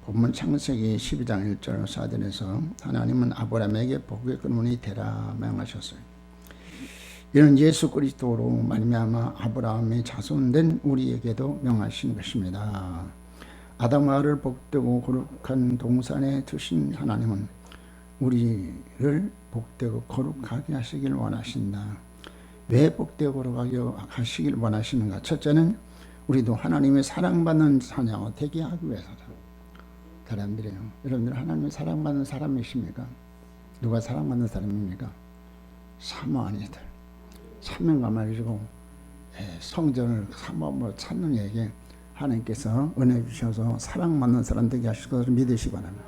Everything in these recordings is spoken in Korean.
본문 창세기 12장 1절 4절에서 하나님은 아브라함에게 복의 근원이 되라 명하셨어요. 이는 예수 그리스도로 말미암아 아브라함의 자손된 우리에게도 명하신 것입니다. 아담과 하와를 복되고 거룩한 동산에 두신 하나님은 우리를 복되고 거룩하게 하시길 원하신다. 왜 복되고 거룩하게 하시길 원하시는가? 첫째는 우리도 하나님의 사랑받는 자녀가 되게 하기 위해서다. 사람들이에요. 여러분들 하나님의 사랑받는 사람이십니까? 누가 사랑받는 사람입니까? 사모하니들. 사명감 가지고 성전을 사모함으로 찾는 이에게 하나님께서 은혜 주셔서 사랑받는 사람 되게 하실 것을 믿으시기 바랍니다.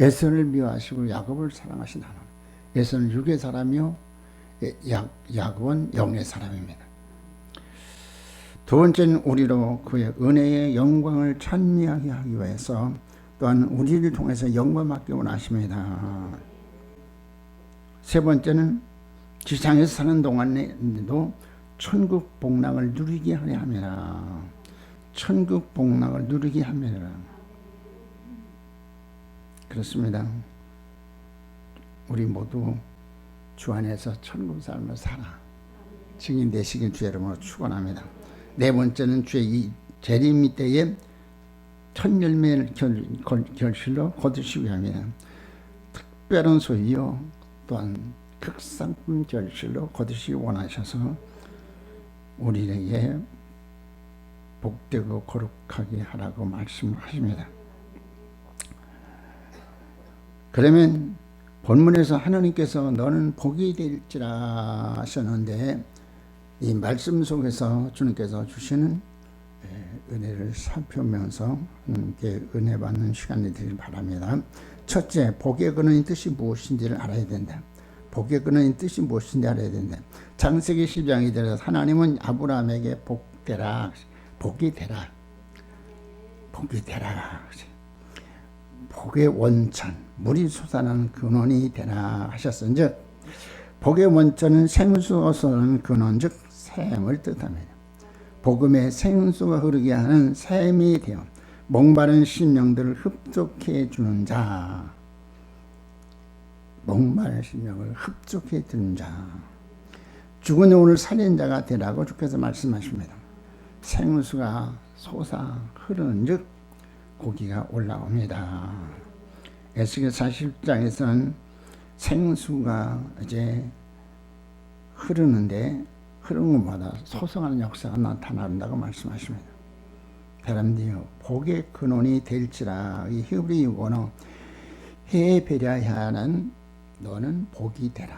에서를 미워하시고 야곱을 사랑하신 하나님. 에서는 육의 사람이요 야곱은 영의 사람입니다. 두 번째는 우리로 그의 은혜의 영광을 찬미하게 하기 위해서 또한 우리를 통해서 영광받기 원하십니다. 세 번째는 지상에서 사는 동안에도 천국 복락을 누리게 하려 함이라. 천국 복락을 누리게 함이라. 그렇습니다. 우리 모두 주 안에서 천국 삶을 살아 증인 되시길 주의 이름으로 축원합니다. 네 번째는 주의 재림 때에 첫 열매를 결실로 거두시기 위함이라. 특별한 소유요 또한 극상품 결실로 거두시기 원하셔서 우리에게 복되고 거룩하게 하라고 말씀하십니다. 그러면 본문에서 하나님께서 너는 복이 될지라 하셨는데 이 말씀 속에서 주님께서 주시는 은혜를 살펴보면서 하나님께 은혜 받는 시간이 되길 바랍니다. 첫째, 복의 근원의 뜻이 무엇인지를 알아야 된다. 복의 근원의 뜻이 무엇인지 알아야 된다. 창세기 12장이 들어서 하나님은 아브라함에게 복되라, 복이 되라, 복이 되라. 복의 원천, 물이 솟아나는 근원이 되라 하셨은즉 복의 원천은 생수가 솟아나는 근원, 즉 샘을 뜻합니다. 복음의 생수가 흐르게 하는 샘이 되어 목마른 심령들을 흡족해 주는 자, 목마른 심령을 흡족해 주는 자, 죽은 영혼을 살린 자가 되라고 주께서 말씀하십니다. 생수가 솟아 흐르는 즉 고기가 올라옵니다. 에스겔 40장에서는 생수가 이제 흐르는데 흐르는 것마다 소성하는 역사가 나타난다고 말씀하십니다. 사람들이요 복의 근원이 될지라. 이 히브리 유고는 헤베랴야는 너는 복이 되라,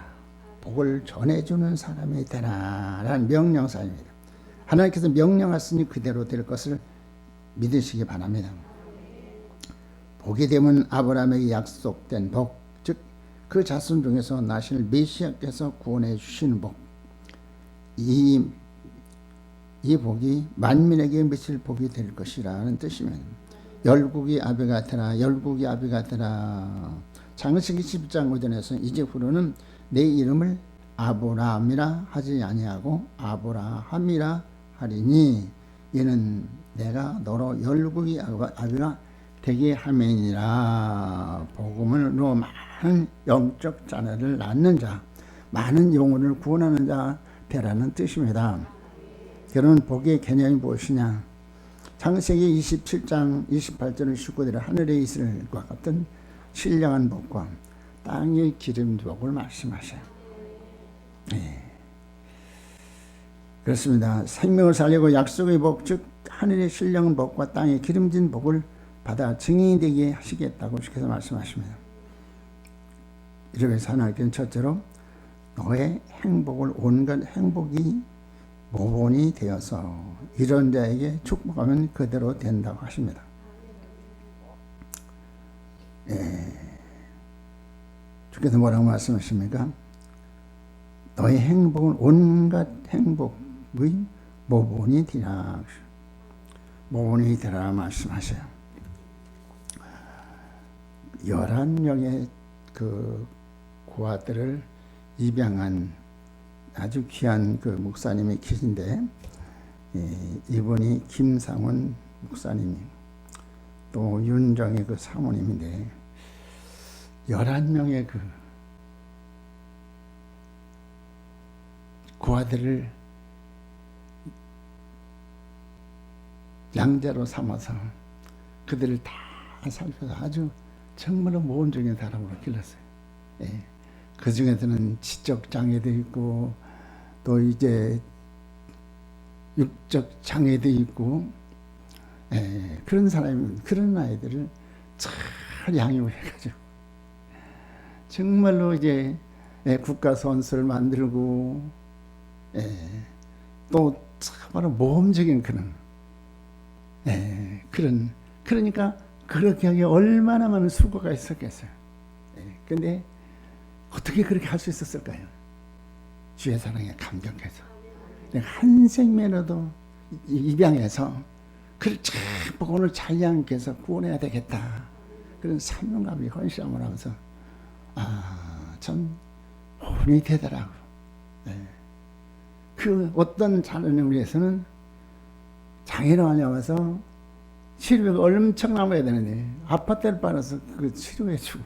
복을 전해주는 사람이 되라 라는 명령사입니다. 하나님께서 명령하시니 그대로 될 것을 믿으시기 바랍니다. 복이 되면 아브라함에게 약속된 복, 즉 그 자손 중에서 나실 메시아께서 구원해 주시는 복, 이 복이 만민에게 미칠 복이 될 것이라는 뜻입니다. 열국이 아비가 되라, 열국이 아비가 되라. 창세기 10장 5절에서 이제부로는 내 이름을 아브라함이라 하지 아니하고 아브라함이라 하리니 이는 내가 너로 열국이 아비가 되게 함이니라. 복음으로 많은 영적 자녀를 낳는 자, 많은 영혼을 구원하는 자 되라는 뜻입니다. 그런 복의 개념이 무엇이냐? 창세기 27장 28절 19절에 하늘에 있을 것 같은 신령한 복과 땅의 기름 복을 말씀하셔요. 그렇습니다. 생명을 살리고 약속의 복, 즉 하늘의 신령한 복과 땅의 기름진 복을 받아 증인이 되게 하시겠다고 주께서 말씀하십니다. 이렇게 해서 하나님께서는 첫째로 너의 행복을 온갖 행복이 모본이 되어서 이런 자에게 축복하면 그대로 된다고 하십니다. 주께서 뭐라고 말씀하십니까? 너의 행복은 온갖 행복의 모본이 되라, 모본이 되라 말씀하셔요. 11명의 그 고아들을 입양한 아주 귀한 그 목사님이 계신데 이분이 김상원 목사님이 또 윤정의 그 사모님인데 11명의 그 아들을 양자로 삼아서 그들을 다 살펴서 아주 정말로 모범적인 사람으로 길렀어요. 예. 그 중에서는 지적 장애도 있고 또 이제 육적 장애도 있고 그런 사람이 그런 아이들을 잘 양육해가지고 정말로 이제 국가 선수를 만들고 또 참으로 모범적인 그러니까 그렇게 하기에 얼마나 많은 수고가 있었겠어요. 근데 어떻게 그렇게 할 수 있었을까요? 주의 사랑에 감격해서 한 생명이라도 입양해서 그를 잘 보고 오늘 잘 양육해서 구원해야 되겠다. 그런 사명감이 헌신함을 하면서 참 혼이 되더라고요. 그 어떤 자녀를 위해서는 장애를 와서 치료비가 엄청나게 되는데 아파트를 팔아서 그 치료해주고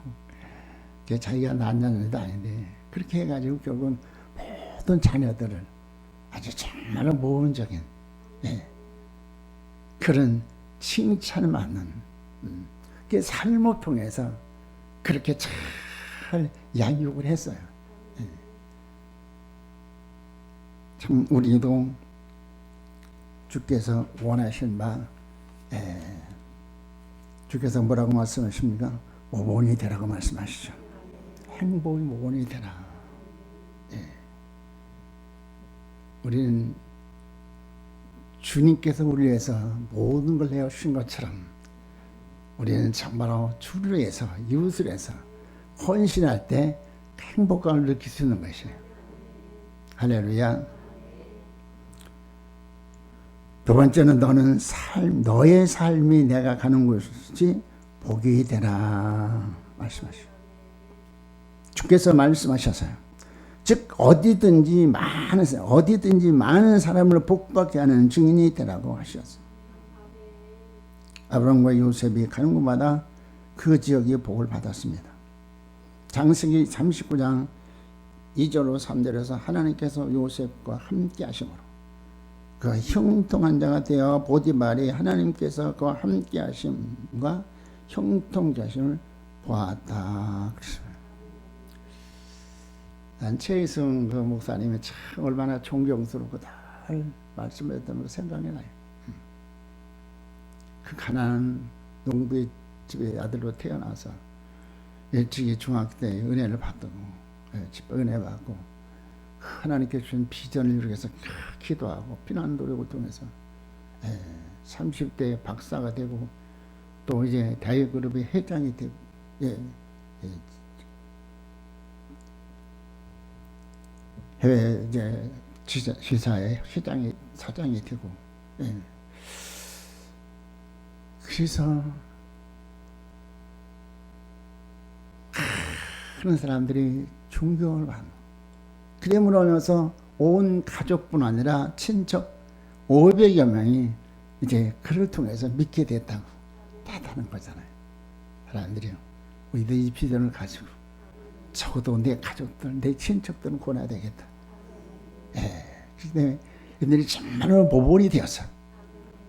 자기가 낳냐도 아닌데 그렇게 해가지고 결국은 모든 자녀들을 아주 정말로 모범적인 그런 칭찬을 받는 그 삶을 통해서 그렇게 잘 양육을 했어요. 참 우리도 주께서 원하신 바 주께서 뭐라고 말씀하십니까? 모본이 되라고 말씀하시죠. 행복이 모본이 되라. 우리는 주님께서 우리를 위해서 모든 걸 내어주신 것처럼 우리는 정말로 주를 위해서 이웃을 위해서 헌신할 때 행복감을 느낄 수 있는 것이에요. 할렐루야. 두 번째는 너의 삶이 내가 가는 곳이 복이 되라 말씀하시오. 주께서 말씀하셨어요. 즉 어디든지 많은 사람을 복받게 하는 증인이 되라고 하셨어요. 아브라함과 요셉이 가는 곳마다 그 지역이 복을 받았습니다. 창세기 39장 2절로 3절에서 하나님께서 요셉과 함께 하심으로 그 형통한 자가 되어 보디발이 하나님께서 그와 함께 하심과 형통자심을 보았다. 난 최희승 그 목사님이 참 얼마나 존경스럽고 잘 말씀했던 거 생각이 나요. 그 가난한 농부의 집의 아들로 태어나서 일찍이 중학교 때 은혜를 받고 은혜 받고 하나님께 주신 비전을 이루기 위해서 기도하고 피난 노력을 통해서 30대 박사가 되고 또 이제 다이그룹의 회장이 되고 해외 이제 지사의 회장이 사장이 되고 그래서 그런 사람들이 존경을 받는 그림으로 인해서 온 가족뿐 아니라 친척 500여 명이 이제 그를 통해서 믿게 됐다고 다다는 거잖아요. 사람들이요. 우리도 이 비전을 가지고 적어도 내 가족들, 내 친척들은 권해야 되겠다. 그렇기 때문에 이들이 정말로 모본이 되어서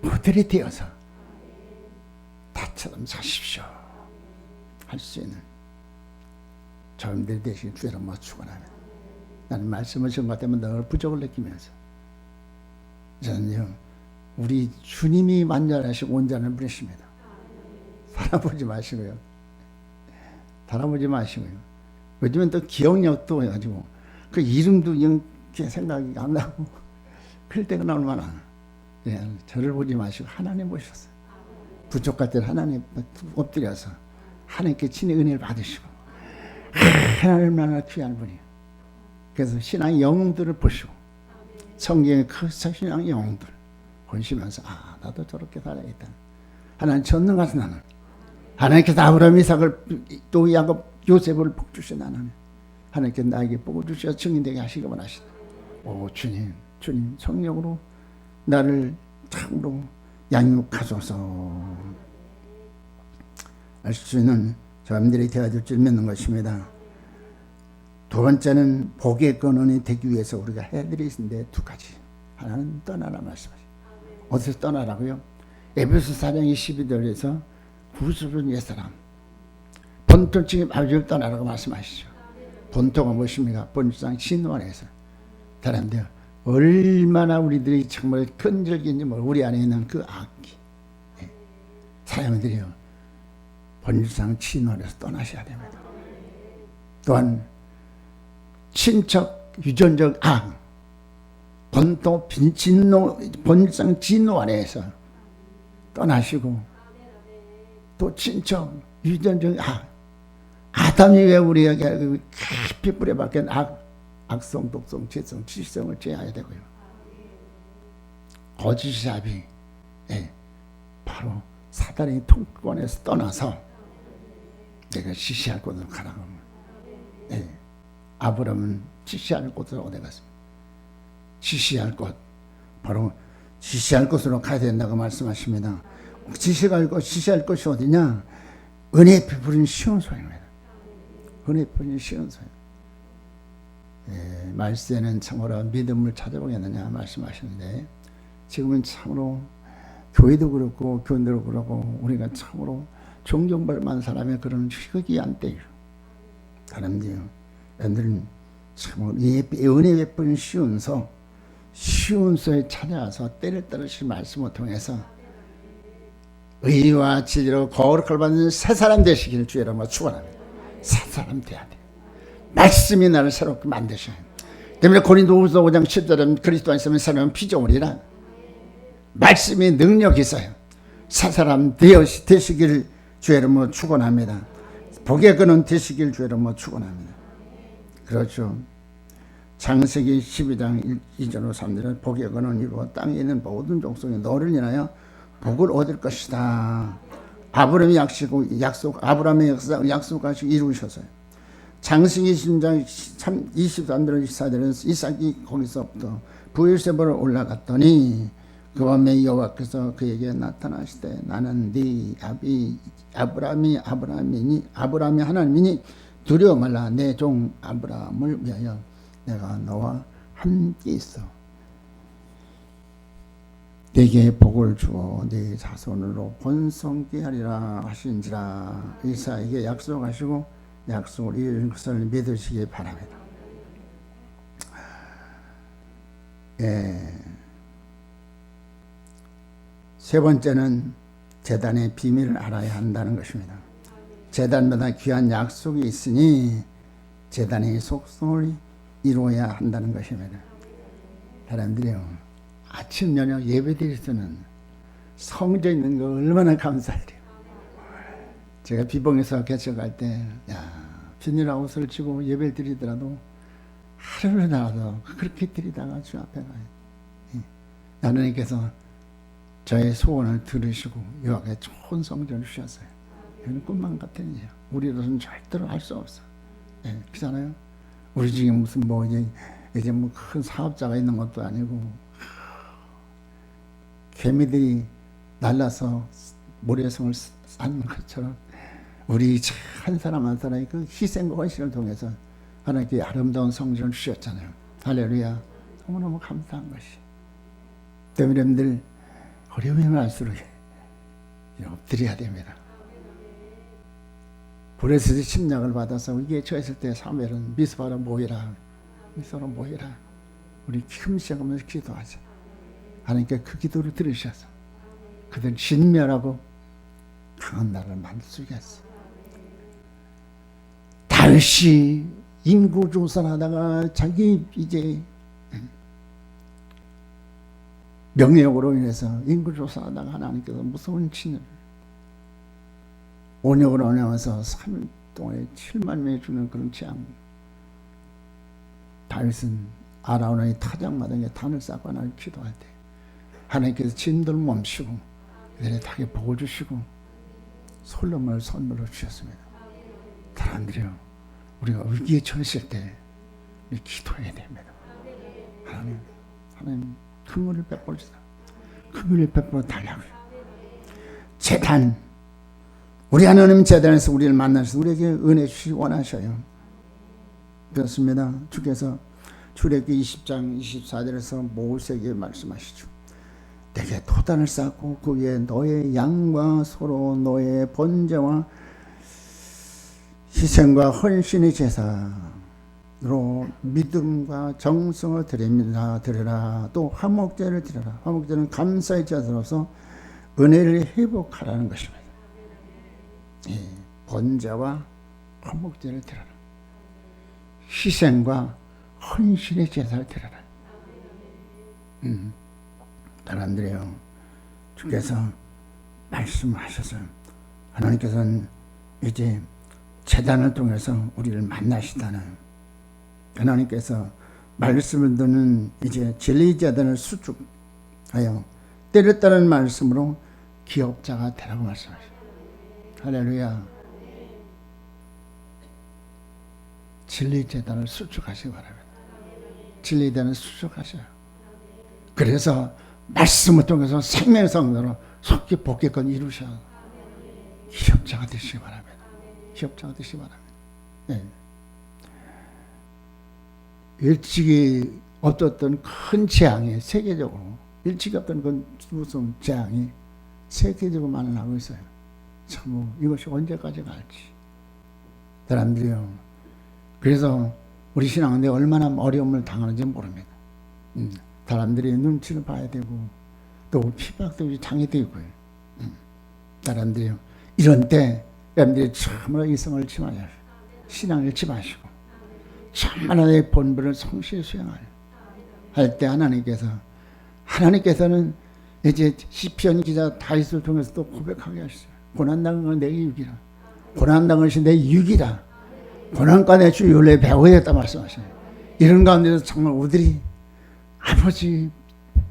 모델이 되어서 다처럼 사십시오 할 수 있는 저님들 대신 주의를 맞추고 나면 나는 말씀을 전가되면 늘 부족을 느끼면서 저는요 우리 주님이 만전하시고 온전한 분이십니다. 바라보지 마시고요. 바라보지 마시고요. 요즘엔 또 기억력도 해가지고 그 이름도 이렇게 생각이 안 나고 그럴 때가 얼마나 저를 보지 마시고 하나님 보셨어요. 부족할 때는 하나님 엎드려서 하나님께 친히 은혜를 받으시고 하나님 얼마나 귀한 분이에요. 그래서 신앙의 영웅들을 보시고 성경의 그 신앙의 영웅들 보시면서 나도 저렇게 살아야겠다. 하나님 전능하신 나는 하나님께서 아브라함 이삭을 또 야곱 요셉을 복 주신 하나님 하나님께서 나에게 복을 주셔서 증인되게 하시기 원하시다. 오 주님 성령으로 나를 참으로 양육하소서. 알 수 있는 저님들이 되어줄 줄 믿는 것입니다. 두 번째는 복의 근원이 되기 위해서 우리가 해드리는데 두 가지. 하나는 떠나라 말씀하시죠. 어디서 떠나라고요? 에베소 4장 22절에서 구습은 옛사람 본토적인 아버지를 떠나라고 말씀하시죠. 본토가 무엇입니까? 본질상 진노안에서 사람들 얼마나 우리들이 정말 끈질긴지 우리 안에 있는 그 악기 사람들이요 본질상 진노안에서 떠나셔야 됩니다. 또한 친척 유전적 악 본토 진노 본질상 진노 안에서 떠나시고 또 친척 유전적 아담이 왜 우리에게 깊이 뿌려박힌 악성, 독성, 죄성, 지성을 제어해야 되고요. 거짓의 압이 바로 사단의 통권에서 떠나서 내가 지시할 곳으로 가라고 합니다. 아브라함은 지시할 곳으로 어디 갔습니까? 지시할 곳 바로 지시할 곳으로 가야 된다고 말씀하십니다. 지시할 곳이 어디냐? 은혜 베푸는 시온소입니다. 은혜 베푸는 시온소. 말세는 참으로 믿음을 찾아보겠느냐 말씀하시는데 지금은 참으로 교회도 그렇고 교인도 그렇고 우리가 참으로 존경받을 만한 사람의 그런 희귀한 때예요. 사람들이요. 여러분들은 참으로 은혜 베푸는 시온소에 찾아와서 때를 따르실 말씀을 통해서 의와 진리로 거룩을 받는 새 사람 되시기를 주의 이름으로 축원합니다. 새 사람 돼야 돼. 말씀이 나를 새롭게 만드셔요. 때문에 고린도후서 5장 10절은 그리스도 안에 있으면 사람은 피조물이라 말씀이 능력이 있어요. 새 사람 되시기를 주의 이름으로 축원합니다. 복의 근원 되시기를 주의 이름으로 축원합니다. 그렇죠. 창세기 12장 2절로 3절은 복의 근원 이루어 땅에 있는 모든 족속이 너를 인하여 복을 얻을 것이다. 아브라함의 약속하시고 이루셨어요. 창세기 10장 23절 24절은 이삭이 거기서부터 부엘세바로 올라갔더니 그 밤에 여호와께서 그에게 나타나시되 나는 네 아비 아브라함이 하나님이니 두려워 말라. 내 종 아브라함을 위하여 내가 너와 함께 있어 내게 복을 주어 네 자손으로 번성케 하리라 하신지라. 이삭에게 약속하시고 약속을 이루신 것을 믿으시기 바랍니다. 세 번째는 제단의 비밀을 알아야 한다는 것입니다. 제단마다 귀한 약속이 있으니 제단의 속성을 이루어야 한다는 것입니다. 사람들이요 아침 저녁 예배 드릴 때는 성전에 있는 거 얼마나 감사해요. 제가 비봉에서 개척할 때 비닐하우스를 치고 예배 드리더라도 하루를 나와서 그렇게 드리다가 주 앞에 가요. 하나님께서 저의 소원을 들으시고 여호와께 좋은 성전을 주셨어요. 이건 꿈만 같은 일이에요. 우리로서는 절대로 할 수 없어. 그렇잖아요. 우리 중에 무슨 이제 큰 사업자가 있는 것도 아니고 개미들이 날라서 모래성을 쌓는 것처럼 우리 한 사람 한 사람이 그 희생과 헌신을 통해서 하나님께 아름다운 성전을 주셨잖아요. 할렐루야. 너무너무 감사한 것이. 때문에 여러분들 어려움이 많을수록 엎드려야 됩니다. 불에서 침략을 받아서 위기에 처했을 때 사무엘은 미스바로 모이라. 우리 흠씨하면서 기도하자. 하나님께 그 기도를 들으셔서 그들 진멸하고 강한 나라를 만들 수 있겠어. 다윗이 인구 조사하다가 자기 이제 명령으로 인해서 인구 조사하다가 하나님께서 무서운 진을 온역을 언행해서 3일 동안에 7만 명이 죽는 그런 재앙. 다윗은 아라운의 타작마당에 단을 쌓고 하나님 기도할 때 하나님께서 진도를 멈추고 그들의 닭에 복을 주시고 솔로몬을 선물로 주셨습니다. 사람들이요, 우리가 위기에 처했을 때 기도해야 됩니다. 하나님 긍휼을 베풀시다. 긍휼을 베풀어 달라고요. 제단 우리 하나님 제단에서 우리를 만나셔서 우리에게 은혜 주시기 원하셔요. 그렇습니다. 주께서 출애굽기 20장 24절에서 모세에게 말씀하시죠. 내게 도단을 쌓고 그 위에 너의 양과 소로 너의 번제와 희생과 헌신의 제사로 믿음과 정성을 드려라. 또 화목제를 드려라. 화목제는 감사의 제사로서 은혜를 회복하라는 것입니다. 예, 번제와 화목제를 드려라. 희생과 헌신의 제사를 드려라. 사람들이요, 주께서 말씀하셔서 하나님께서는 이제 제단을 통해서 우리를 만나시다는, 하나님께서 말씀을 듣는 이제 진리 제단을 수축하여 때렸다는 말씀으로 기업자가 되라고 말씀하십니다. 할렐루야. 진리 제단을 수축하시기 바랍니다. 진리 제단을 수축하셔요. 그래서 말씀을 통해서 생명성으로 속히 복귀권 이루셔 기업자가 되시기 바랍니다. 기업자가 되시기 바랍니다. 네. 일찍이 없었던 큰 재앙이 세계적으로, 일찍이 없던 그 무슨 재앙이 세계적으로 만나고 있어요. 참 이것이 언제까지 갈지. 사람들이요, 그래서 우리 신앙인데 얼마나 어려움을 당하는지 모릅니다. 사람들이 눈치를 봐야 되고 또 핍박도 장애도 있고요. 사람들이요, 이런 때 여러분들이 참으로 이성을 침하셔, 신앙을 잃지 마시고 참말로 내 본분을 성실히 수행하여 할 때 하나님께서는 이제 시편 기자 다윗을 통해서 또 고백하게 하셨어요. 고난당한 건 내 육이라. 고난당한 것이 내 육이라. 고난과 내 주 윤례 배워야겠다 말씀하시네요. 이런 가운데서 정말 우리들이 아버지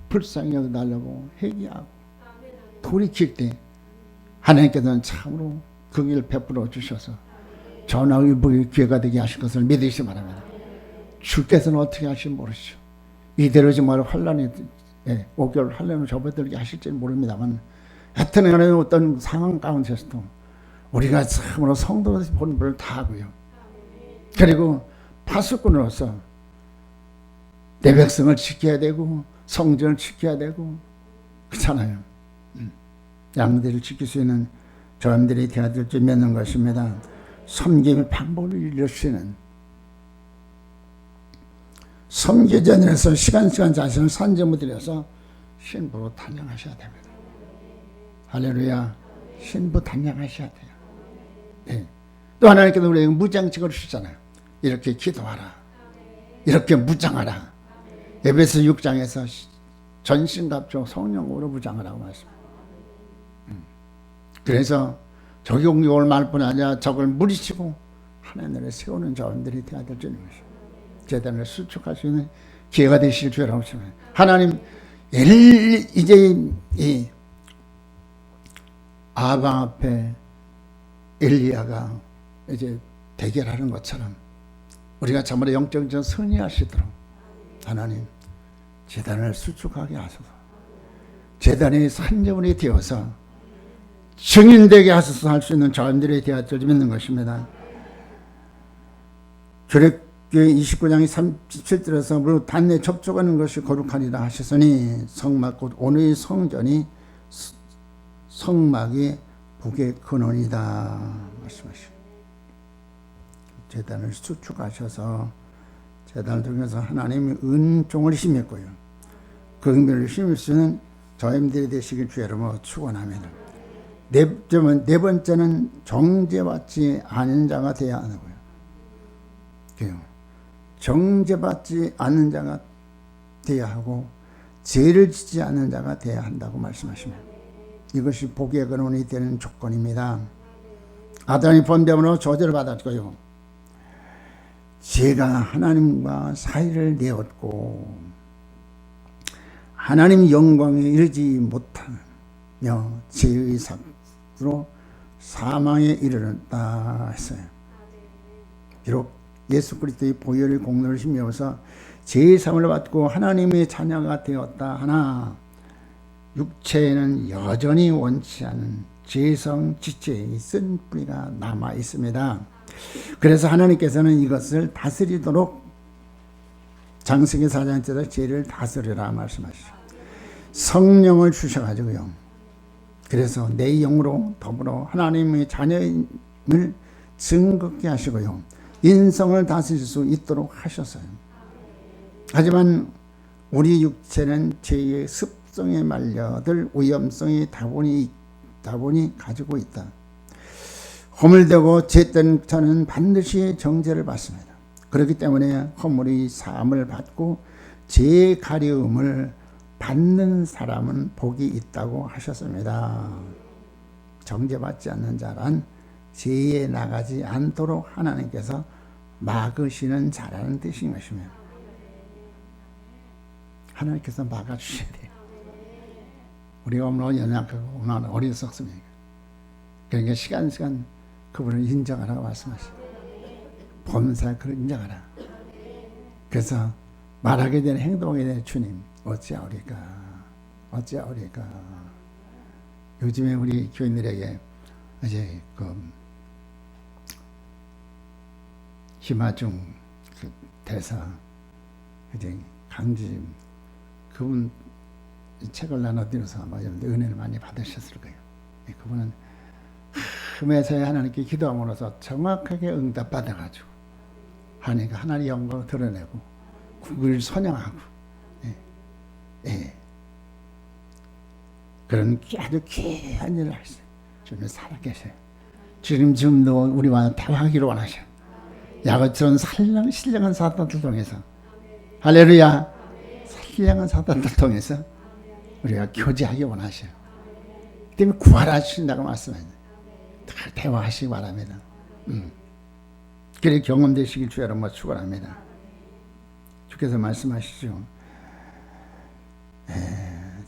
불쌍히 여겨달라고 회개하고 돌이킬 때 하나님께서는 참으로 그 길을 베풀어 주셔서 전화위복의 기회가 되게 하실 것을 믿으시기 바랍니다. 주께서는 어떻게 하실지 모르시죠. 이대로 정말 환란이 5개월 환란을 접어들게 하실지 모릅니다만, 하여튼 어떤 상황 가운데서도 우리가 참으로 성도로서 본분을 다하고요, 그리고 파수꾼으로서 내 백성을 지켜야 되고 성전을 지켜야 되고 그렇잖아요. 양들을 지킬 수 있는 저람들이 되어야 될 줄 믿는 것입니다. 섬김의 방법을 이루시는, 섬기전에서 시간 자신을 산재무 드려서 신부로 단장하셔야 됩니다. 할렐루야. 신부 단장하셔야 돼요. 네. 또 하나님께서 우리에게 무장직을 주시잖아요. 이렇게 기도하라, 이렇게 무장하라. 에베소 6장에서 전신갑주 성령으로 무장하라고 말씀합니다. 그래서 적이 공격을 말 뿐 아니라 적을 물리치고 하나님을 세우는 자원들이 되어야 될 줄 믿습니다. 제단을 수축할 수 있는 기회가 되실 줄 알았습니다. 하나님 이제 이 아방 앞에 엘리야가 이제 대결하는 것처럼 우리가 참으로 영적인 승리하시도록 하나님 제단을 수축하게 하소서. 제단이 산재물이 되어서 증인되게 하소서 할 수 있는 자원들이 되어 줄 믿는 것입니다. 출애굽기 29장 37절에서 무릇 단에 접촉하는 것이 거룩하리라 하셨으니 성막 곧 오늘의 성전이 성막의 북의 근원이다 말씀하시고, 제단을 수축하셔서 제단을 통해서 하나님의 은총을 힘입고요, 그 은혜를 힘입을 수 있는 저희들이 되시길 주의 이름으로 축원합니다. 네 번째는 정죄받지 않은 자가 되어야 하고요. 정죄받지 않는 자가 되어야 하고 죄를 짓지 않는 자가 되어야 한다고 말씀하십니다. 이것이 복의 근원이 되는 조건입니다. 아담이 번됨으로 저주를 받았고요, 죄가 하나님과 사이를 내었고 하나님 영광에 이르지 못하며 죄의 삭으로 사망에 이르렀다 했어요. 비록 예수 그리스도의 보혈의 공로를 힘입어서 죄의 사함을 받고 하나님의 자녀가 되었다 하나 육체에는 여전히 원치 않은 죄성 지체의 쓴 뿌리가 남아 있습니다. 그래서 하나님께서는 이것을 다스리도록 장세기 4장에서 죄를 다스리라 말씀하시죠. 성령을 주셔가지고요. 그래서 내 영으로 더불어 하나님의 자녀임을 증거케 하시고요. 인성을 다스릴 수 있도록 하셨어요. 하지만 우리 육체는 죄의 습성에 말려들 위험성이 다분히 가지고 있다. 허물되고 죄된 자는 반드시 정죄를 받습니다. 그렇기 때문에 허물의 사함을 받고 죄의 가려움을 받는 사람은 복이 있다고 하셨습니다. 정죄받지 않는 자란 죄에 나가지 않도록 하나님께서 막으시는 자라는 뜻인 것입니다. 하나님께서 막아주셔야 돼요. 우리가 오늘 연약하고 오늘 어리석습니다. 그러니까 시간 그분을 인정하라고 말씀하시죠. 범사에 그를 인정하라. 그래서 말하게 되는 행동하게 되는 주님 어찌하오리까. 요즘에 우리 교인들에게 이제 김하중 대사 이제 강지임 그분 책을 나눠드려서 아마 여러분들 은혜를 많이 받으셨을 거예요. 그분은 매사에 하나님께 기도함으로써 정확하게 응답받아가지고 하나님의 영광을 드러내고 국을 선양하고 그런 아주 귀한 일을 하셨어요. 주님 살아계셔요. 지금도 우리와 대화하기를 원하셔요. 야곱처럼 신령한 사도들 통해서 할렐루야 신령한 사도들 통해서 우리가 교제하기 원하셔요. 때문에 구하라주신다고 말씀합니다. 대화하시기 바랍니다. 그래 경험되시길 주 여러분 축원합니다. 주께서 말씀하시죠.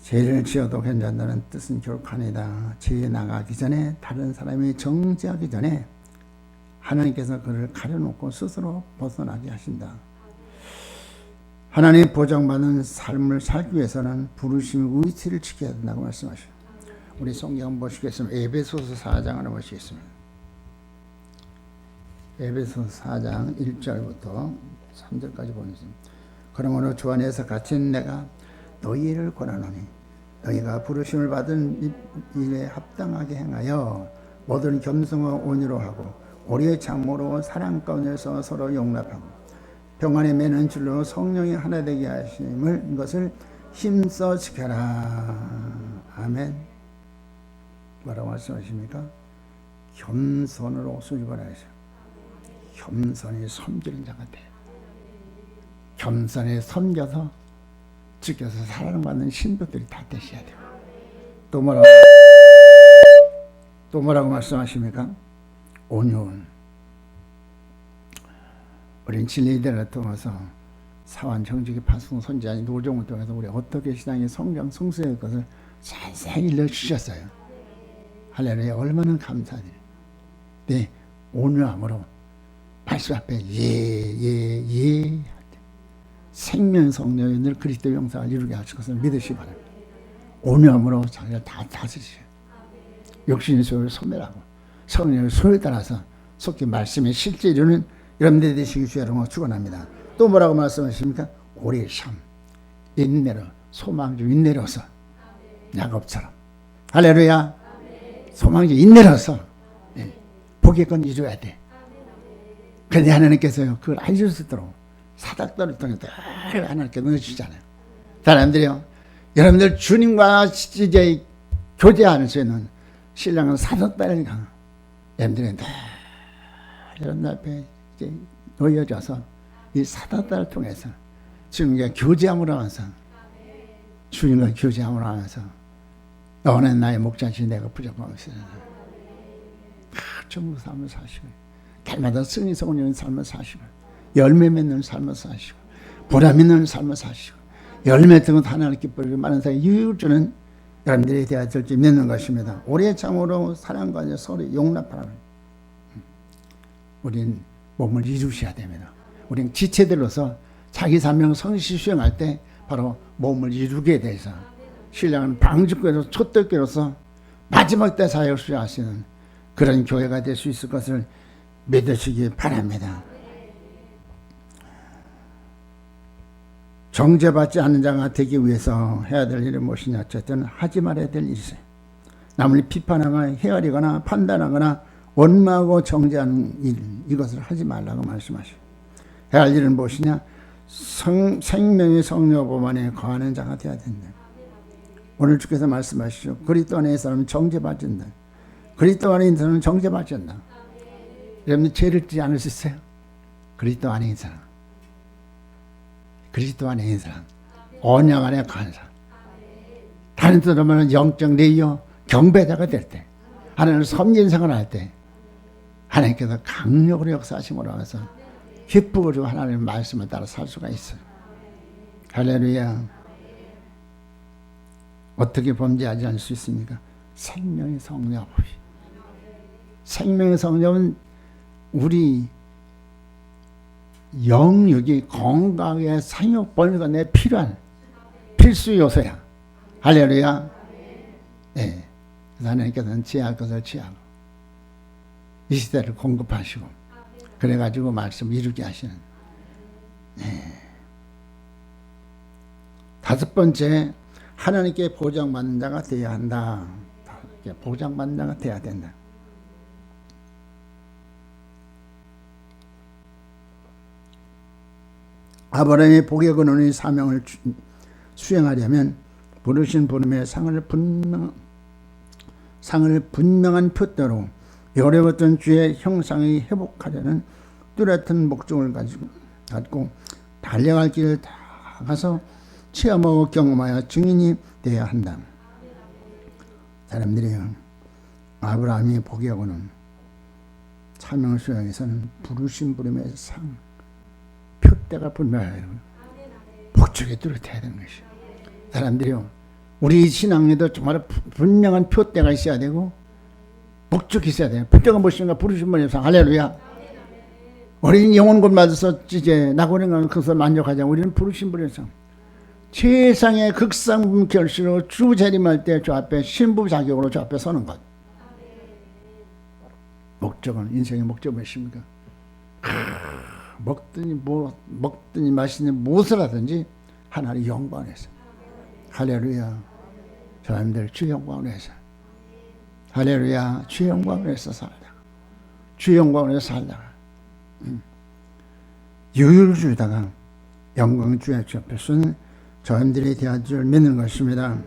죄를 지어도 괜찮다는 뜻은 결코 아니다. 죄에 나가기 전에 다른 사람이 정죄하기 전에 하나님께서 그를 가려놓고 스스로 벗어나게 하신다. 하나님 보장받은 삶을 살기 위해서는 부르심의 위치를 지켜야 된다고 말씀하셔요. 우리 성경 보시겠습니다. 에베소서 4장을 보시겠습니다. 에베소서 4장 1절부터 3절까지 보겠습니다. 그러므로 주 안에서 갇힌 내가 너희를 권하노니 너희가 부르심을 받은 일에 합당하게 행하여 모든 겸손과 온유로 하고 오래 참으로 사랑 가운데서 서로 용납하고 평안에 매는 줄로 성령이 하나 되게 하심을 이것을 힘써 지켜라. 아멘. 뭐라고 말씀하십니까? 겸손으로 수줍어라 하셔. 겸손히 섬기는 자가 돼. 겸손히 섬겨서 지켜서 사랑받는 신도들이 다 되셔야 돼요. 또 뭐라고 말씀하십니까? 온유한. 우린 진리들을 통해서 사완 정직의 파송 선지자인 노종을 통해서 우리 어떻게 신앙의 성장 성수의 것을 자세히 일러주셨어요. 할렐루야. 얼마나 감사드려요. 네, 온유함으로 말씀 앞에 예 생명 성령이 늘 그리스도의 영상을 이루게 하실 것을 믿으시기 바랍니다. 온유함으로 자기를 다 다스리세요. 욕심의 소유를 소멸하고 성령의 소유에 따라서 속히 말씀의 실제 이루는 여러분들이 되시기 주 여러분 축원합니다. 또 뭐라고 말씀하십니까? 오래 참 인내로 소망주 인내로서 야곱처럼 할렐루야. 소망주 인내로서 복의 건 이루어야 돼. 그런데 하나님께서요 그걸 알릴 수 있도록 사닥다를 통해 늘 하나님께 넣어주잖아요. 사람들이요 여러분들 주님과 이제 교제하는 수 있는 신랑은 사닥다리니까 여러분들이 늘 여러분들 앞에 이제 놓여져서 이 사닥다를 통해서 주님과 교제함으로 하면서 주님과 교제함으로 하면서 너는 나의 목자시 내가 부족하면서 전부 삶을 사시고 달마다 승리 성령의 삶을 사시고 열매 맺는 삶을 사시고 보람 있는 삶을 사시고 열매 등은 하나님 기쁘게 많은 사람이 이유를 주는 여러분들이 되어야 될지 믿는 것입니다. 오래 참으로 사랑과 서로 용납하라. 우린 몸을 이루셔야 됩니다. 우린 지체들로서 자기 사명 성실 수행할 때 바로 몸을 이루게 돼서 신랑은 방주교로서 촛대교로서 마지막 때 사역 수행하시는 그런 교회가 될 수 있을 것을 믿으시기 바랍니다. 정죄받지 않는 자가 되기 위해서 해야 될 일은 무엇이냐? 어쨌든 하지 말아야 될 일이 있어요. 남을 비판하거나 헤아리거나 판단하거나 원망하고 정죄하는 일, 이것을 하지 말라고 말씀하시고, 해야 할 일은 무엇이냐? 생명의 성령법 안에 거하는 자가 되어야 된다. 오늘 주께서 말씀하시죠. 그리스도 안에 있는 사람은 정죄받는다. 그리스도 안에 있는 사람은 정죄받는다. 여러분 죄를 짓지 않을 수 있어요? 그리스도 안에 있는 사람, 그리스도 안에 있는 사람, 언약 안에 거하는 사람. 다른 뜻으로 말하면 영적 레이어 경배자가 될 때, 하나님을 섬기는 생활을 할 때 하나님께서 강력으로 역사하심으로 해서 기쁘고 주고 하나님의 말씀을 따라 살 수가 있어요. 할렐루야. 어떻게 범죄하지 않을 수 있습니까? 생명의 성령법이. 생명의 성령은 우리 영육이 건강에 생육 번뇌가 내 필요한 필수 요소야. 할렐루야. 네. 하나님께서는 취할 것을 취하고 이 시대를 공급하시고 그래가지고 말씀 이루게 하시는. 네. 다섯 번째, 하나님께 보장받는 자가 되어야 한다. 보장받는 자가 되어야 된다. 아브라함의 복의 근원의 사명을 수행하려면 부르신 부름의 상을 분명한 표대로 어려웠던 주의 형상이 회복하려는 뚜렷한 목적을 갖고 달려갈 길을 다 가서 체험하고 경험하여 증인이 되어야 한다. 사람들이 아브라함이 복이하고는 사명을 수행해서는 부르신 부름의 상 표대가 분명해요. 목적이 뚜렷해야 되는 것이. 사람들이요, 우리 신앙에도 정말 분명한 표대가 있어야 되고 목적이 있어야 돼요. 표대가 무엇인가? 부르신 분의 상. 할렐루야. 우리는 영혼 god맞아서 이제 나고랭은 그것을 만족하자. 우리는 부르신 분의 상. 최상의 극상 결실로 주 재림할 때 저 앞에 신부 자격으로 저 앞에 서는 것. 목적은, 인생의 목적은 무엇입니까? 먹든지 마시든지 무엇을 하든지 하나님 영광을 해서. 할렐루야. 저님들 주 영광을 해서. 할렐루야. 주 영광을 해서 살다가, 주 영광을 해서 살다가 유유를 주다가 영광 주의 옆에서는 저님들이 대한 줄 믿는 것입니다.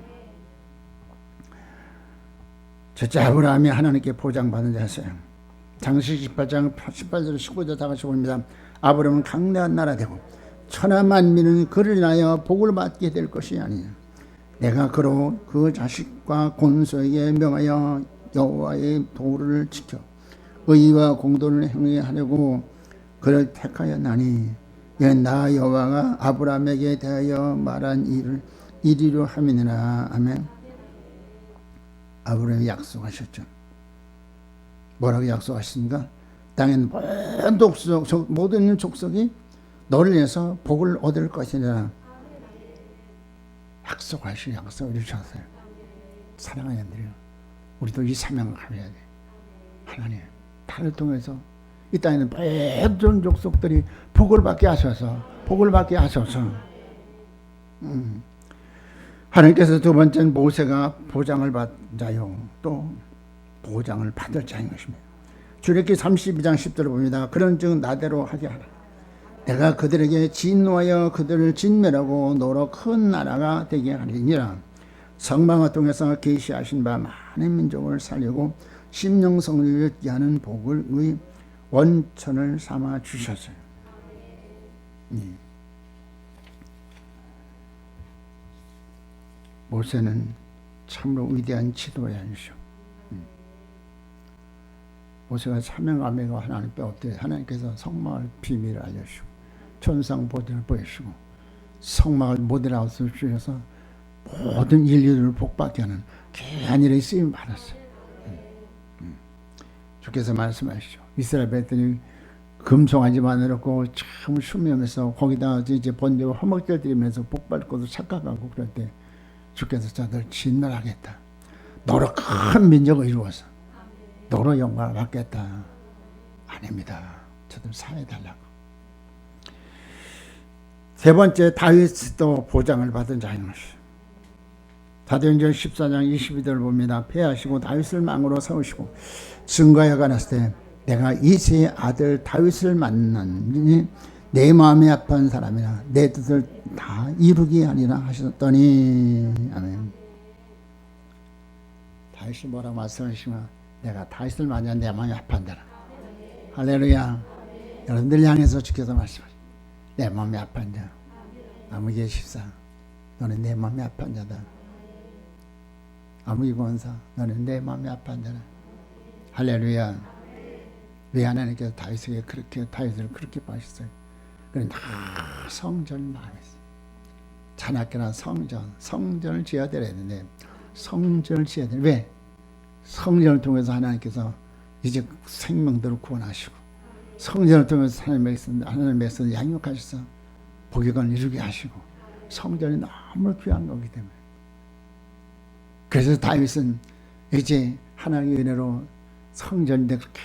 첫째, 아브라함이 하나님께 보장받은 자였어요. 장세기 18장 18절 19절 다 같이 봅니다. 아브라함은 강대한 나라 되고 천하 만민은 그를 인하여 복을 받게 될 것이 아니냐. 내가 그로 그 자식과 곤소에게 명하여 여호와의 도를 지켜 의와 공도를 행하려고 그를 택하였나니 이는 나 여호와가 아브라함에게 대하여 말한 일을 이리로 함이니라. 아멘. 아브라함이 약속하셨죠. 뭐라고 약속하십니까? 땅엔 모든 족속이 너를 위해서 복을 얻을 것이라 약속을 이루셨어요. 사랑하는 분들이요, 우리도 이 사명을 가져야 돼. 하나님, 나를 통해서 이 땅에는 모든 족속들이 복을 받게 하셔서 하나님께서 두 번째는 모세가 보장을 받은 자요, 또 보장을 받을 자인 것입니다. 출애굽기 32장 10절을 봅니다. 그런즉 나대로 하게 하라. 내가 그들에게 진노하여 그들을 진멸하고 너로 큰 나라가 되게 하리니라. 성방을 통해서 계시하신 바 많은 민족을 살리고 심령성리를 얻게 하는 복을 원천을 삼아 주셨어요. 모세는 참으로 위대한 지도자이시오. 모세가 사명감회가 하나님께 어때? 하나님께서 성막을 비밀을 알려주시고 천상 보전을 보여주시고 성막을 모델하우스를 주셔서 모든 인류를 복받게 하는 귀한 일에 쓰임 받았어요. 주께서 말씀하시죠. 이스라엘 백성이 금송아지 만들었고 참 수명해서 거기다 이제 번제와 화목제를 드리면서 복받을 것을 착각하고 그럴 때 주께서 저들 진멸하겠다. 너로 큰 민족을 이루어서 너로 영광을 받겠다. 아닙니다. 저들 사해달라고. 세 번째, 다윗도 보장을 받은 자인 것이죠. 사도행전 14장 22절을 봅니다. 패하시고 다윗을 망으로 세우시고 증거여가 났을 때 내가 이새의 아들 다윗을 만나니 내 마음이 아픈 사람이라 내 뜻을 다 이루기 아니라 하셨더니. 아멘. 다윗이 뭐라고 말씀하시면 내가 다윗을 만나 내 마음이 아파한다. 할렐루야. 여러분들 향해서 주께서 말씀하시죠. 내 마음이 아픈 자 아무개 십사 너는 내 마음이 아픈 자다. 아무개 권사 너는 내 마음이 아픈 자다. 할렐루야. 왜 하나님께서 다윗을 그렇게 봐주셨어요? 그는 다 성전 마음이었어요. 자나깨나 성전을 지어야 되는데 성전을 지어야 돼. 왜? 성전을 통해서 하나님께서 이제 생명들을 구원하시고 성전을 통해서 하나님의 백성을 양육하셔서 복역을 이루게 하시고 성전이 너무 귀한 거기 때문에. 그래서 다윗은 이제 하나님의 은혜로 성전인데 그렇게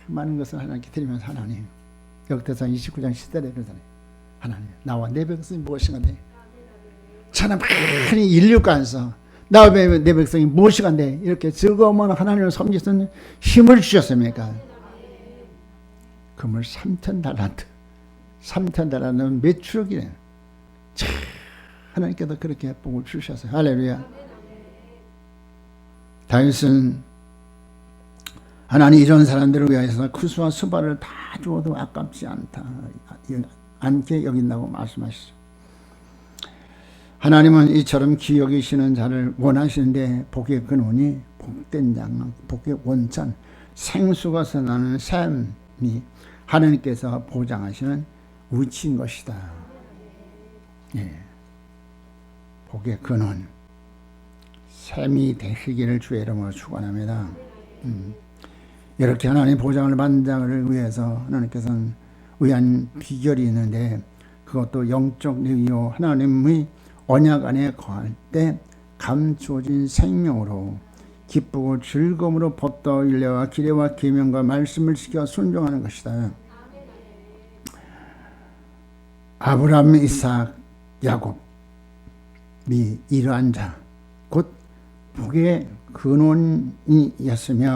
많은 것을 하나님께 드리면서 하나님 역대상 29장 10절에 그러잖아요. 하나님 나와 내 백성이 무엇이간데 천하 많이 인류가에서 나와 내 백성이 무엇이간데 이렇게 즐거움은 하나님을 섬길 수 있는 힘을 주셨습니까? 금을 3,000달란트 몇 추억이네. 하나님께서 그렇게 복을 주셨어요. 할렐루야. 다윗은 하나님 이런 사람들을 위하여서 쿠스와 수발을 다 주어도 아깝지 않게 여긴다고 말씀하시죠. 하나님은 이처럼 기여기시는 자를 원하시는데 복의 근원이 복된 장, 복의 원천, 생수가서 나는 삶이 하나님께서 보장하시는 우치인 것이다. 예. 복의 근원, 샘이 되시기를 주의 이름으로 축원합니다. 이렇게 하나님 보장을 받는 자를 위해서 하나님께서는 위한 비결이 있는데 그것도 영적 능이요 하나님의 언약 안에 거할 때 감추어진 생명으로 기쁘고 즐거움으로 법도 율례와 기례와 계명과 말씀을 지켜 순종하는 것이다. 아브라함, 이삭, 야곱이 이러한 자, 곧 복의 근원이었으며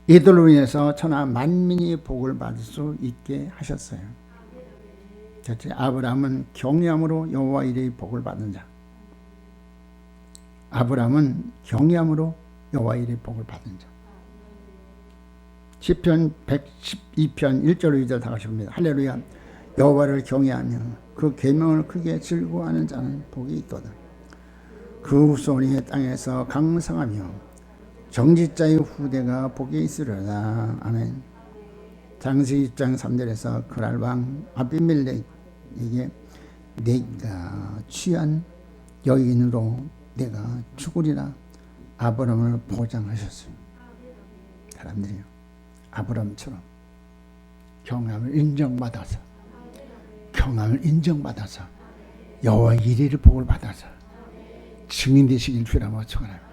이들로 인해서 천하 만민이 복을 받을 수 있게 하셨어요. 첫째, 아브라함은 경외함으로 여호와 이레의 복을 받는 자. 아브라함은 경외함으로 여호와 이레의 복을 받은 자. 시편 112편 1절 2절 다 같이 봅니다. 할렐루야. 여호와를 경외하며 그 계명을 크게 즐거워하는 자는 복이 있도다. 그 후손이 땅에서 강성하며 정직자의 후대가 복이 있으리로다. 아멘. 장세기 6장 3절에서 그랄 왕 아비멜렉에게 내가 취한 여인으로 내가 죽으리라 아브라함을 보장하셨어요. 사람들이요, 아브라함처럼 경험을 인정받아서 여호와 이레의 복을 받아서 증인 되시길 주라고 축원합니다.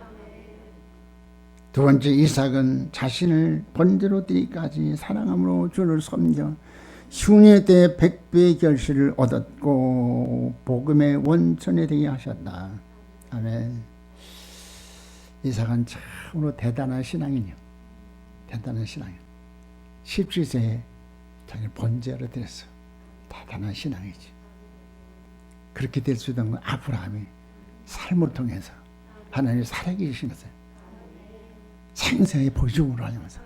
두 번째, 이삭은 자신을 번제로 드리기까지 사랑함으로 주를 섬겨 흉년 때 100배의 결실을 얻었고 복음의 원천이 되게 하셨다. 아멘. 이삭은 참으로 대단한 신앙이요. 대단한 신앙이요. 17세에 자기를 번제로 드렸어. 대단한 신앙이지. 그렇게 될 수 있는 건 아브라함이 삶을 통해서 하나님이 살아계신 것을 생생히 보여줌으로 하면서,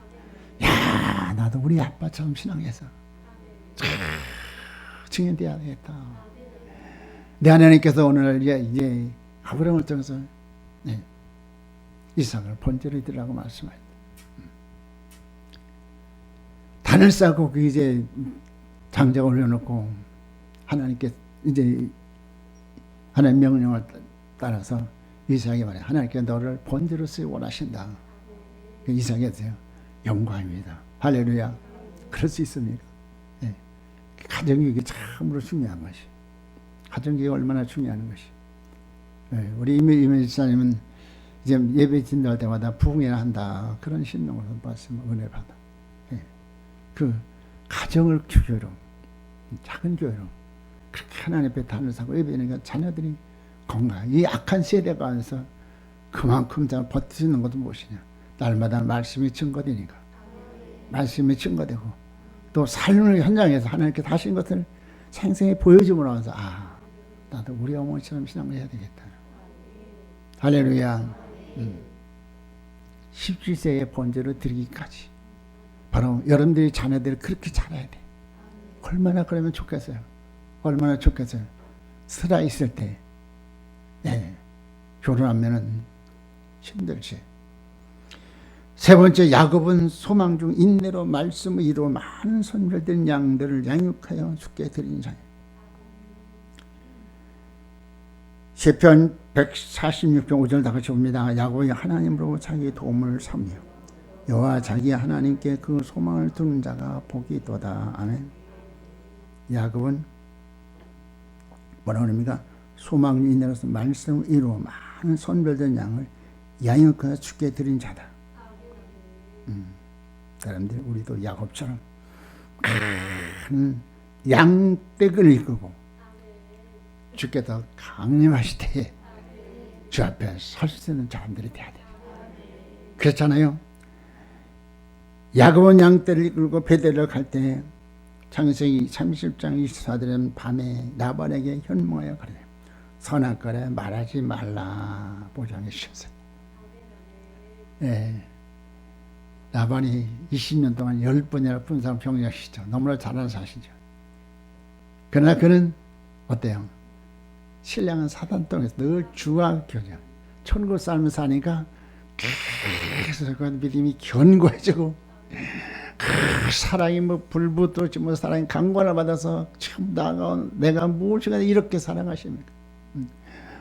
야, 나도 우리 아빠처럼 신앙해서 증인돼야 되겠다. 내 하나님께서 오늘 이제 아브라함을 통해서 이삭을 번제로 드리라고 말씀하셨다. 단을 쌓고 그 이제 장작을 올려놓고 하나님께 이제 하나님 명령을 따라서 이삭이 말해, 하나님께 너를 번제로 쓰기 원하신다. 이삭에서요, 영광입니다. 할렐루야. 그럴 수 있습니까? 네. 가정교육이 참으로 중요한 것이, 가정교육이 얼마나 중요한 것이. 네. 우리 이메일 집사님은 이제 예배 진도할 때마다 부흥회나 한다. 그런 신령으로 말씀 은혜 받아. 예. 그 가정을 교회로, 작은 교회로 그렇게 하나님 앞에 단을 사고 예배하니까 자녀들이 건강. 이 악한 세대 가운데서 그만큼 잘 버틸 수 있는 것도 무엇이냐. 날마다 말씀이 증거되니까. 말씀이 증거되고 또 삶의 현장에서 하나님께 하신 것을 생생히 보여줌으로 하면서 나도 우리 어머니처럼 신앙을 해야 되겠다. 할렐루야. 17세의 번제를 드리기까지 바로 여러분들이 자녀들을 그렇게 잘해야 돼. 얼마나 그러면 좋겠어요. 얼마나 좋겠어요. 살아있을 때 결혼하면은 힘들지. 세 번째, 야곱은 소망 중 인내로 말씀을 이루어 많은 선별된 양들을 양육하여 주께 드린 자예요. 시편 146편 5절 다 같이 봅니다. 야곱이 하나님으로 자기 도움을 삼며 여호와 자기 하나님께 그 소망을 두는 자가 복이 있도다. 아멘. 야곱은 뭐라고 합니까? 소망 중 인내로서 말씀을 이루어 많은 선별된 양을 양육하여 주께 드린 자다. 사람들 우리도 야곱처럼 큰 양떼를 이끌고 주께 더 강림하실 때에 주 앞에 설 수 있는 사람들이 돼야 돼. 그렇잖아요. 야곱은 양떼를 이끌고 베델을 갈 때 창세기 30장 24절에는 밤에 라반에게 현몽하여 가르쳐 선악과에 말하지 말라 보장해 주셨어요. 라반이 20년 동안 10번이나 분상 병력시죠. 너무나 잘하는 사실이죠. 그러나 그는 어때요? 신랑은 사단 땅에서 늘 주와 교제, 천국 삶을 사니까 계속 그 믿음이 견고해지고 사랑이 불붙었지 사랑이 강권을 받아서 참 내가 무엇인가 이렇게 사랑하십니까?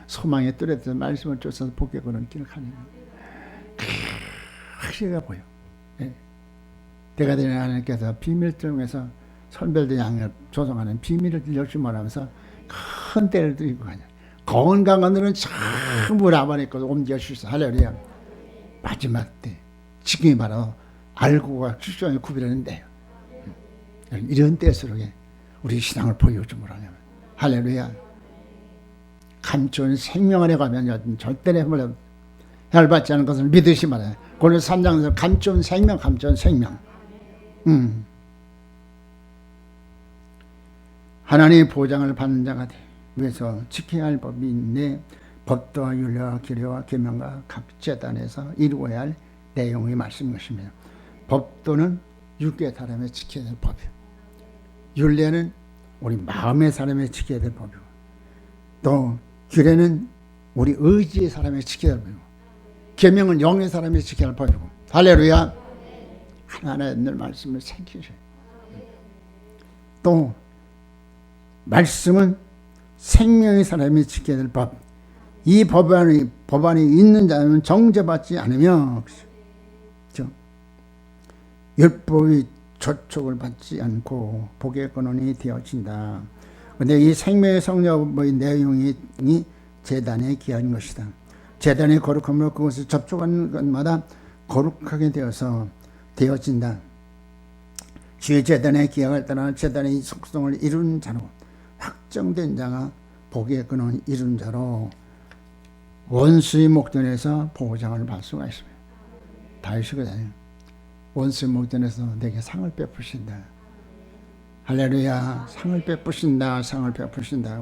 소망의 뚜렷한 말씀을 쫓아서 복의 권을 기록하는 확실히가 보여. 때가 되는 하나님께서 비밀 통해서 선별된 양을 조성하는 비밀을 열심히 말하면서 큰 때를 들이고 가냐. 건강한 들은 전부 라반의 것을 옮겨주셔서 할렐루야. 마지막 때 지금이 바로 알고가 출생의 구별하는데요. 이런 때일수록 우리 신앙을 보여주므로 하냐면 할렐루야. 감추는 생명 안에 가면 절대 해열받지 않은 것을 믿으시 말아요. 고린도 3장에서 감추는 생명, 감추는 생명. 하나님의 보장을 받는 자가 돼 위해서 지켜야 할 법이 있네. 법도와 율례와 규례와 계명과 각 제단에서 이루어야 할 내용의 말씀인 것입니다. 법도는 육의 사람이 지켜야 될 법이에요. 율례는 우리 마음의 사람이 지켜야 될 법이고 또 규례는 우리 의지의 사람이 지켜야 될 법이고 계명은 영의 사람이 지켜야 할 법이고 할렐루야. 하나하나의 늘 말씀을 새기셔요. 또 말씀은 생명의 사람이 지켜야 될 법. 이 법안이 있는 자는 정죄받지 않으며 율법의 저촉을 받지 않고 복의 근원이 되어진다. 그런데 이 생명의 성령의 내용이 제단에 기한 것이다. 제단의 거룩함으로 그것을 접촉하는 것마다 거룩하게 되어진다. 주의 제단의 기약을 따라 제단의 속성을 이룬 자로 확정된 자가 복의 근원을 이룬 자로 원수의 목전에서 보장을 받을 수가 있습니다. 다윗이거든요. 원수의 목전에서 내게 상을 베푸신다. 할렐루야. 상을 베푸신다. 상을 베푸신다.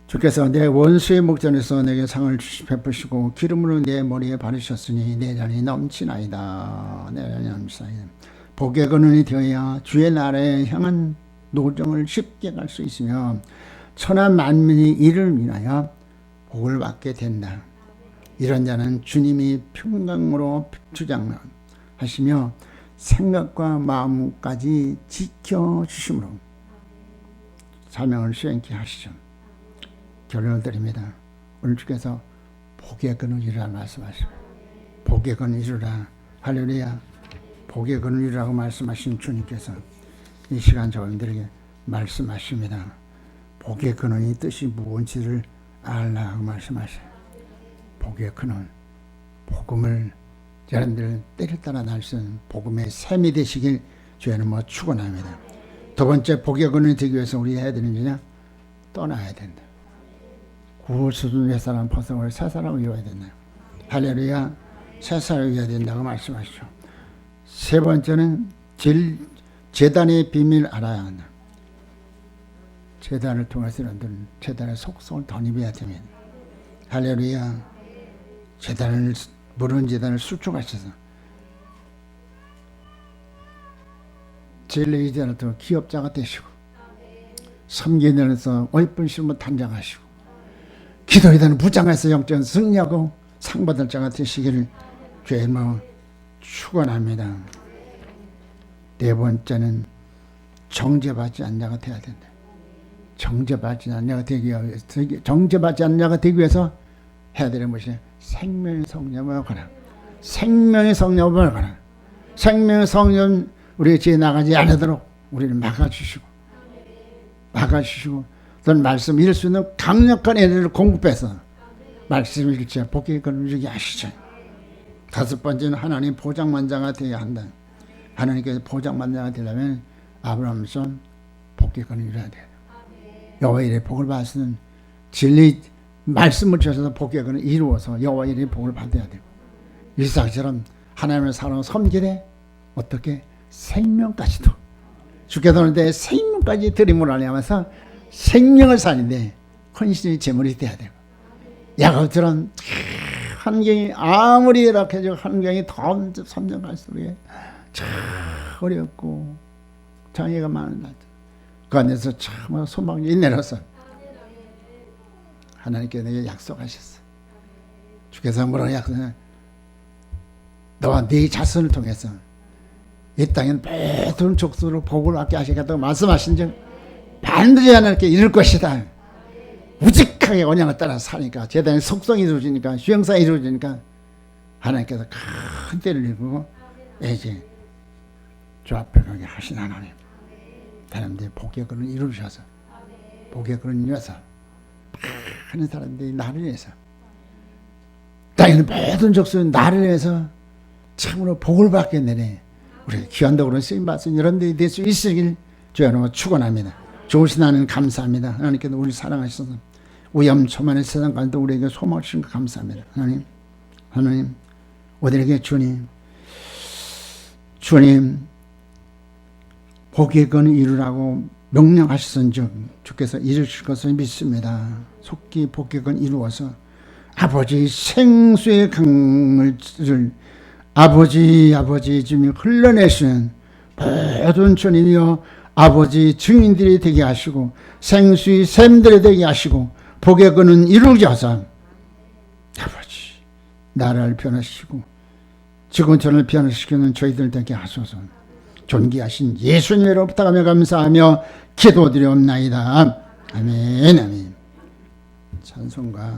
주께서 내 원수의 목전에서 내게 상을 베푸시고 기름으로 내 머리에 바르셨으니 내 잔이 넘치나이다. 내 잔이 넘치나이다. 복의 근원이 되어야 주의 나라에 향한 노정을 쉽게 갈 수 있으며 천하 만민이 이를 인하여 복을 받게 된다. 이런 자는 주님이 평강으로 주장하시며 생각과 마음까지 지켜주심으로 사명을 수행케 하시죠. 결론을 드립니다. 오늘 주께서 복의 근을 이루라 말씀하시고 복의 근을 이루라. 할렐루야. 복의 근을 이루라고 말씀하신 주님께서 이 시간 저희들에게 말씀하십니다. 복의 근원의 뜻이 무엇인지를 알라고 말씀하셔요. 복의 근원, 복음을 여러분들 때를 따라 날 수 있는 복음의 샘이 되시길 주의 이름으로 축원합니다. 두 번째 복의 근원이 되기 위해서 우리 해야 되는 일이냐? 떠나야 된다. 구원 수준 옛사람 벗어나고 새 사람을 이어야 된다. 할렐루야. 새 사람을 이어야 된다고 말씀하시죠. 세 번째는 제단의 비밀을 알아야 한다. 제단을 통해서 여러분들은 제단의 속성을 덧입어야 됩니다. 할렐루야. 무른 제단을 수축하셔서 진리의 제단을 통해 기업자가 되시고 섬기는 데서 어이쁜 실무 단장하시고 기도의 단을 부장해서 영적 승리하고 상 받을 자가 되시기를 주의 이름으로 축원합니다. 네 번째는 정죄받지 않는 자가 되어야 된다. 정죄받지 않는 자가 되기 위해서 해야 되는 것이 생명의 성령을 가라. 생명의 성령을 가라. 생명의 성령 우리의 지에 나가지 않도록 우리를 막아주시고 또는 말씀 읽을 수 있는 강력한 애들을 공급해서 말씀 읽지 복의 근원을 주게 하시죠. 다섯 번째는 하나님 보장만장가 되어야 한다. 하나님께서 보장만장가 되려면 아브라함처럼 복의 근원을 이루어야 돼요. 여호와 이레 복을 받으시는 진리 말씀을 주셔서 복의 근원을 이루어서 여호와 이레 복을 받아야 되고 이삭처럼 하나님의 사랑을 섬기되 어떻게 생명까지도 주께서 오늘 내 생명까지 드림으로 알려면서 생명을 사는데 헌신이 제물이 돼야 되고 야곱처럼 환경이 아무리 이렇게 환경이 더 점점 갈수록 참 어렵고 장애가 많은 날 그 안에서 참 소망이 내려서 하나님께 내게 약속하셨어. 주께서 뭐라고 약속해? 너와 네 자손을 통해서 이 땅엔 모든 족속으로 복을 받게 하시겠다고 말씀하신 즉 반드시 하나님께 이룰 것이다. 우직하게 언약을 따라 사니까 제단의 속성이 이루어지니까 수행사가 이루어지니까 하나님께서 큰 때를 이루고 이제 주 앞에 가게 하신 하나님 사람들이 복의 근원을 이루셔서 복의 근원을 이루어서 많은 사람들이 나를 위해서 땅에는 모든 족속은 나를 위해서 참으로 복을 받게 되네. 우리 귀한덕으로 쓰임받은 여러분들이 될 수 있으길 주의 이름으로 축원합니다. 좋으신 하나님 감사합니다. 하나님께서 우리를 사랑하셔서 위험천만의 세상 가운데 우리에게 소망을 주신 것 감사합니다. 하나님 우리에게 주님 복의 근원을 이루라고 명령하셨은즉 주께서 이루실 것을 믿습니다. 속히 복의 근원을 이루어서 아버지 생수의 강을 아버지 주님이 흘러내시는 모든 주님이여 아버지 증인들이 되게 하시고 생수의 샘들이 되게 하시고 복의 근원 이루셔서 아버지 나라를 변화시키고 지구촌을 변화시키는 저희들 되게 하소서. 존귀하신 예수님으로 부탁하며 감사하며 기도드리옵나이다. 아멘. 찬송가